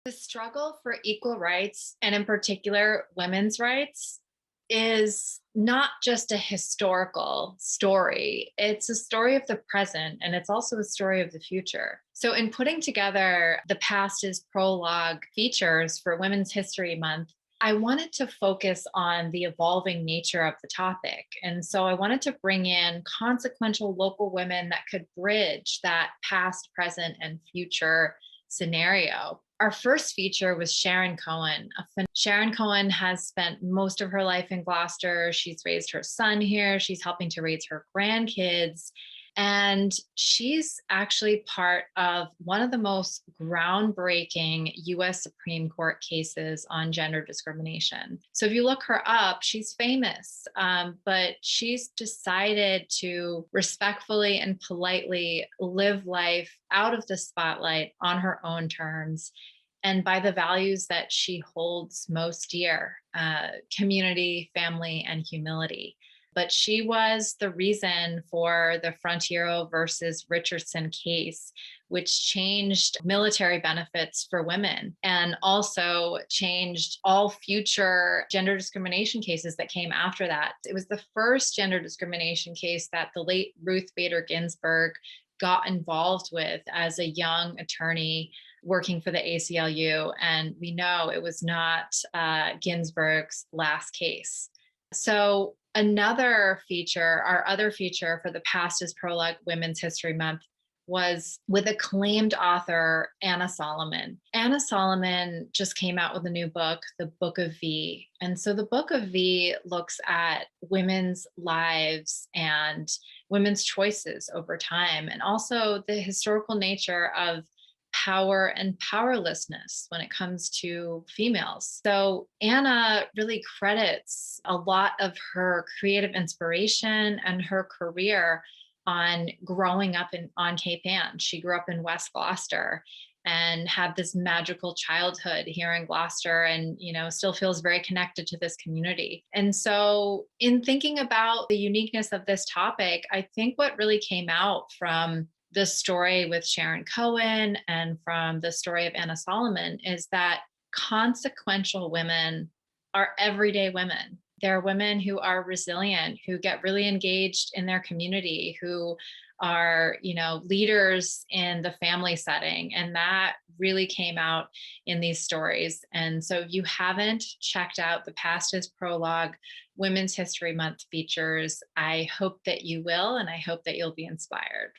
The struggle for equal rights, and in particular, women's rights, is not just a historical story. It's a story of the present, and it's also a story of the future. So, in putting together the Past Is Prologue features for Women's History Month, I wanted to focus on the evolving nature of the topic. And so I wanted to bring in consequential local women that could bridge that past, present, and future scenario. Our first feature was Sharon Cohen. Sharon Cohen has spent most of her life in Gloucester. She's raised her son here. She's helping to raise her grandkids. And she's actually part of one of the most groundbreaking US Supreme Court cases on gender discrimination. So if you look her up, she's famous, but she's decided to respectfully and politely live life out of the spotlight on her own terms and by the values that she holds most dear: community, family, and humility. But she was the reason for the Frontiero versus Richardson case, which changed military benefits for women and also changed all future gender discrimination cases that came after that. It was the first gender discrimination case that the late Ruth Bader Ginsburg got involved with as a young attorney working for the ACLU. And we know it was not Ginsburg's last case. So another feature, our other feature for the Past Is Prologue Women's History Month, was with acclaimed author Anna Solomon. Anna Solomon just came out with a new book, The Book of V. And so the Book of V looks at women's lives and women's choices over time, and also the historical nature of power and powerlessness when it comes to females. So Anna really credits a lot of her creative inspiration and her career on growing up on Cape Ann. She grew up in West Gloucester and had this magical childhood here in Gloucester, and still feels very connected to this community. And so in thinking about the uniqueness of this topic, I think what really came out from the story with Sharon Cohen and from the story of Anna Solomon is that consequential women are everyday women. They're women who are resilient, who get really engaged in their community, who are, leaders in the family setting. And that really came out in these stories. And so if you haven't checked out the Past Is Prologue Women's History Month features, I hope that you will, and I hope that you'll be inspired.